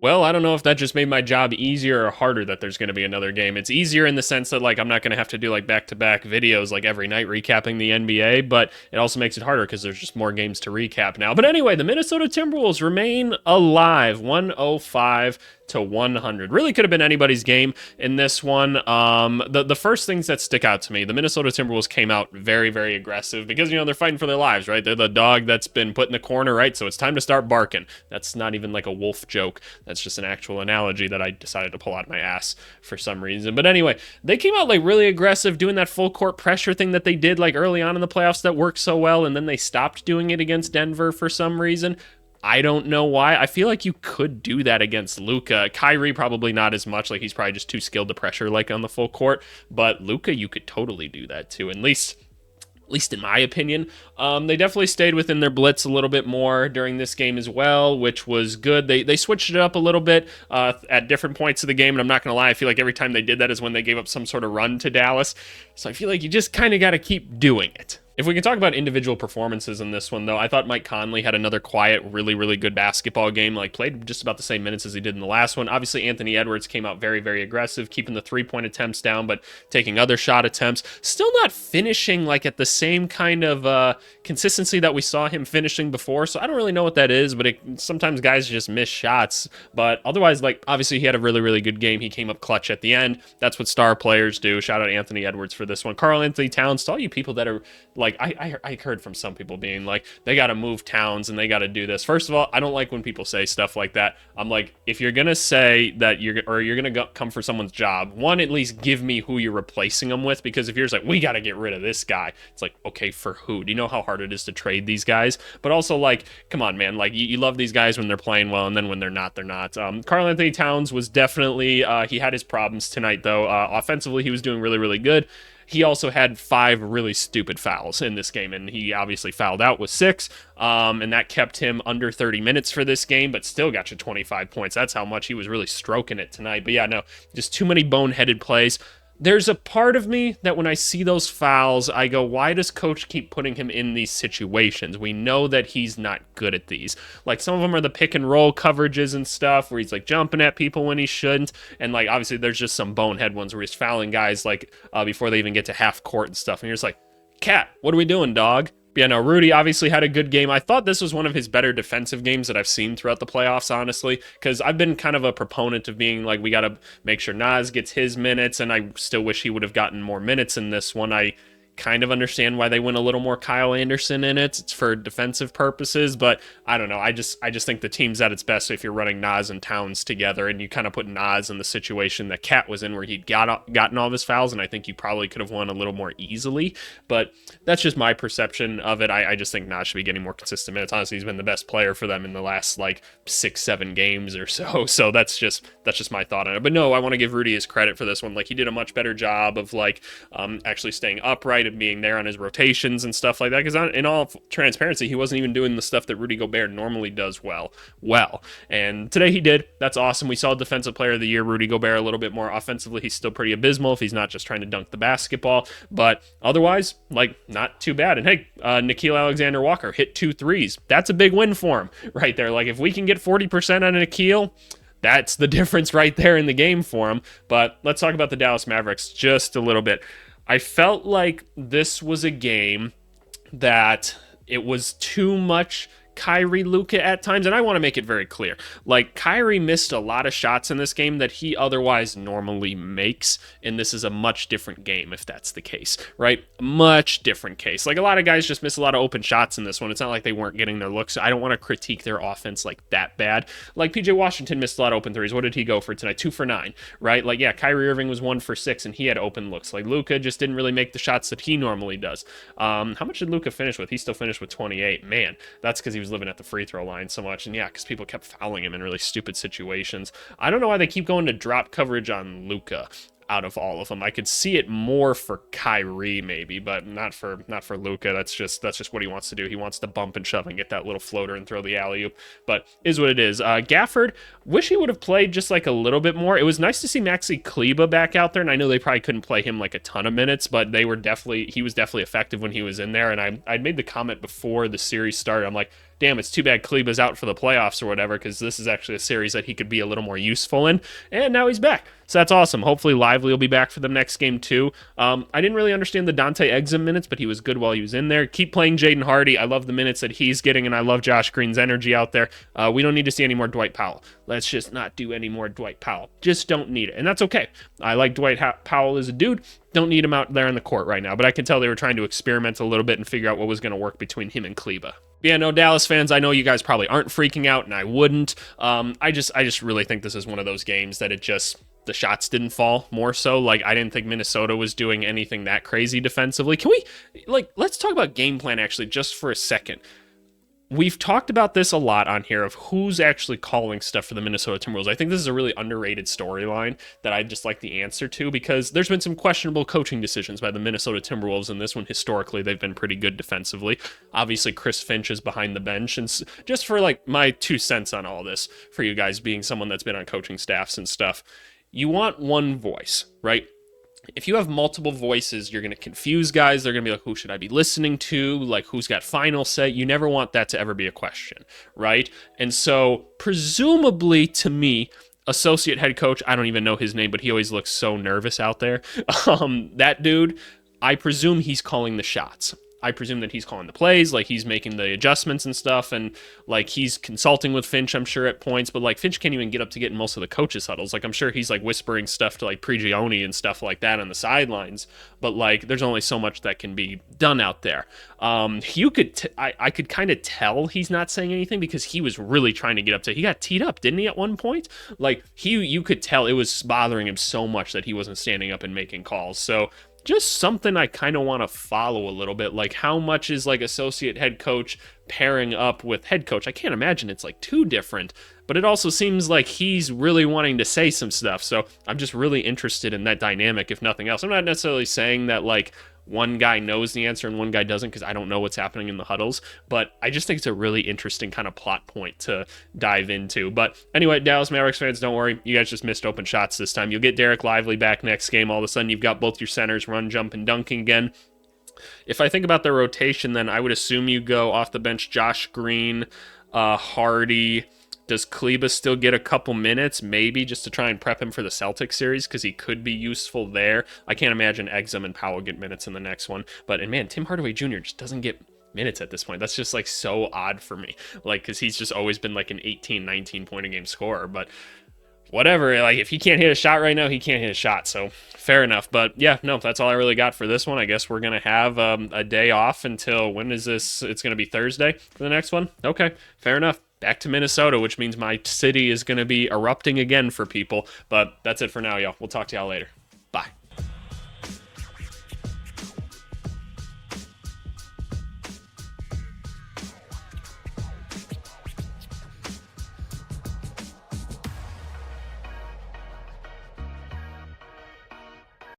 Well, I don't know if that just made my job easier or harder that there's going to be another game. It's easier in the sense that like I'm not going to have to do like back-to-back videos like every night recapping the NBA, but it also makes it harder because there's just more games to recap now. But anyway, the Minnesota Timberwolves remain alive, 105 to 100. Really could have been anybody's game in this one. The first things that stick out to me, the Minnesota Timberwolves came out very, very aggressive because, they're fighting for their lives, right? They're the dog that's been put in the corner, right? So it's time to start barking. That's not even like a wolf joke. That's just an actual analogy that I decided to pull out of my ass for some reason. But anyway, they came out like really aggressive, doing that full court pressure thing that they did like early on in the playoffs that worked so well, and then they stopped doing it against Denver for some reason. I don't know why. I feel like you could do that against Luka. Kyrie probably not as much. Like he's probably just too skilled to pressure like on the full court. But Luka, you could totally do that too. At least in my opinion. They definitely stayed within their blitz a little bit more during this game as well, which was good. They switched it up a little bit at different points of the game, and I'm not going to lie, I feel like every time they did that is when they gave up some sort of run to Dallas. So I feel like you just kind of got to keep doing it. If we can talk about individual performances in this one, though, I thought Mike Conley had another quiet, really, really good basketball game. Like, played just about the same minutes as he did in the last one. Obviously, Anthony Edwards came out very, very aggressive, keeping the three-point attempts down, but taking other shot attempts. Still not finishing, like, at the same kind of consistency that we saw him finishing before, so I don't really know what that is, but sometimes guys just miss shots. But otherwise, like, obviously, he had a really, really good game. He came up clutch at the end. That's what star players do. Shout out Anthony Edwards for this one. Karl Anthony Towns, to all you people that are like, I heard from some people being like, they got to move Towns and they got to do this. First of all, I don't like when people say stuff like that. I'm like, if you're gonna say that you're gonna come for someone's job, one, at least give me who you're replacing them with, because if you're just like, we got to get rid of this guy, it's like, okay, for who? Do you know how hard it is to trade these guys? But also, like, come on, man, like you love these guys when they're playing well, and then when they're not, they're not. Karl Anthony Towns was definitely he had his problems tonight though. Offensively, he was doing really, really good. He also had 5 really stupid fouls in this game, and he obviously fouled out with 6, and that kept him under 30 minutes for this game, but still got you 25 points. That's how much he was really stroking it tonight. But yeah, no, just too many boneheaded plays. There's a part of me that when I see those fouls, I go, why does coach keep putting him in these situations? We know that he's not good at these. Like, some of them are the pick and roll coverages and stuff where he's like jumping at people when he shouldn't. And like, obviously there's just some bonehead ones where he's fouling guys like before they even get to half court and stuff. And you're just like, Cat, what are we doing, dog? Yeah, no, Rudy obviously had a good game. I thought this was one of his better defensive games that I've seen throughout the playoffs, honestly, because I've been kind of a proponent of being like, we got to make sure Nas gets his minutes, and I still wish he would have gotten more minutes in this one. I kind of understand why they went a little more Kyle Anderson in it. It's for defensive purposes, but I don't know. I just think the team's at its best if you're running Nas and Towns together, and you kind of put Nas in the situation that Cat was in where he'd gotten all of his fouls, and I think you probably could have won a little more easily. But that's just my perception of it. I just think Nas should be getting more consistent minutes. Honestly, he's been the best player for them in the last like 6-7 games or so. So that's just my thought on it. But no, I want to give Rudy his credit for this one. Like, he did a much better job of like actually staying upright and being there on his rotations and stuff like that, because in all transparency, he wasn't even doing the stuff that Rudy Gobert normally does well, and today he did. That's awesome. We saw defensive player of the year Rudy Gobert a little bit more. Offensively, he's still pretty abysmal if he's not just trying to dunk the basketball, but otherwise, like, not too bad. And hey, Nickeil Alexander-Walker hit 2 threes. That's a big win for him right there. Like, if we can get 40% on Nickeil, that's the difference right there in the game for him. But let's talk about the Dallas Mavericks just a little bit. I felt like this was a game that it was too much Kyrie Luka at times, and I want to make it very clear. Like, Kyrie missed a lot of shots in this game that he otherwise normally makes, and this is a much different game if that's the case, right? Much different case. Like, a lot of guys just miss a lot of open shots in this one. It's not like they weren't getting their looks. I don't want to critique their offense like that bad. Like, PJ Washington missed a lot of open threes. What did he go for tonight? 2 for 9, right? Like, yeah, Kyrie Irving was 1 for 6, and he had open looks. Like, Luka just didn't really make the shots that he normally does. How much did Luka finish with? He still finished with 28. Man, that's because he was living at the free throw line so much, and yeah, because people kept fouling him in really stupid situations. I don't know why they keep going to drop coverage on Luka out of all of them. I could see it more for Kyrie maybe, but not for Luka. That's just what he wants to do. He wants to bump and shove and get that little floater and throw the alley-oop, but is what it is. Gafford, wish he would have played just like a little bit more. It was nice to see Maxi Kleba back out there, and I know they probably couldn't play him like a ton of minutes, but he was definitely effective when he was in there, and I'd made the comment before the series started. I'm like, damn, it's too bad Kleber's out for the playoffs or whatever, because this is actually a series that he could be a little more useful in. And now he's back. So that's awesome. Hopefully Lively will be back for the next game too. I didn't really understand the Dante Exum minutes, but he was good while he was in there. Keep playing Jaden Hardy. I love the minutes that he's getting, and I love Josh Green's energy out there. We don't need to see any more Dwight Powell. Let's just not do any more Dwight Powell. Just don't need it. And that's okay. I like Dwight Powell as a dude. Don't need him out there on the court right now. But I can tell they were trying to experiment a little bit and figure out what was going to work between him and Kleber. Yeah, no, Dallas fans, I know you guys probably aren't freaking out, and I wouldn't. I just really think this is one of those games that the shots didn't fall more so. Like, I didn't think Minnesota was doing anything that crazy defensively. Can we, let's talk about game plan actually just for a second. We've talked about this a lot on here of who's actually calling stuff for the Minnesota Timberwolves. I think this is a really underrated storyline that I'd just like the answer to, because there's been some questionable coaching decisions by the Minnesota Timberwolves, and this one, historically, they've been pretty good defensively. Obviously, Chris Finch is behind the bench, and just for my 2 cents on all this, for you guys being someone that's been on coaching staffs and stuff, you want one voice, right? If you have multiple voices, you're going to confuse guys. They're going to be like, who should I be listening to? Like, who's got final say? You never want that to ever be a question, right? And so, presumably, to me, associate head coach, I don't even know his name, but he always looks so nervous out there. That dude, I presume he's calling the shots. I presume that he's calling the plays, like he's making the adjustments and stuff, and like he's consulting with Finch, I'm sure, at points, but like Finch can't even get up to get in most of the coaches' huddles. Like, I'm sure he's like whispering stuff to like Prigioni and stuff like that on the sidelines, but like there's only so much that can be done out there. I could kind of tell he's not saying anything because he was really trying to get up to, he got teed up, didn't he, at one point? Like, you could tell it was bothering him so much that he wasn't standing up and making calls. So just something I kind of want to follow a little bit. Like, how much is like associate head coach pairing up with head coach? I can't imagine it's like too different, but it also seems like he's really wanting to say some stuff. So I'm just really interested in that dynamic, if nothing else. I'm not necessarily saying that like one guy knows the answer and one guy doesn't, because I don't know what's happening in the huddles, but I just think it's a really interesting kind of plot point to dive into. But anyway, Dallas Mavericks fans, don't worry. You guys just missed open shots this time. You'll get Derek Lively back next game. All of a sudden, you've got both your centers run, jump, and dunking again. If I think about their rotation, then I would assume you go off the bench Josh Green, Hardy. Does Kleber still get a couple minutes, maybe, just to try and prep him for the Celtics series, because he could be useful there? I can't imagine Exum and Powell get minutes in the next one. And man, Tim Hardaway Jr. just doesn't get minutes at this point. That's just like so odd for me, like, because he's just always been like an 18, 19 point a game scorer. But whatever, like, if he can't hit a shot right now, he can't hit a shot, so fair enough. But yeah, no, that's all I really got for this one. I guess we're gonna have a day off until, when is this? It's gonna be Thursday for the next one. Okay, fair enough. Back to Minnesota, which means my city is going to be erupting again for people. But that's it for now, y'all. We'll talk to y'all later.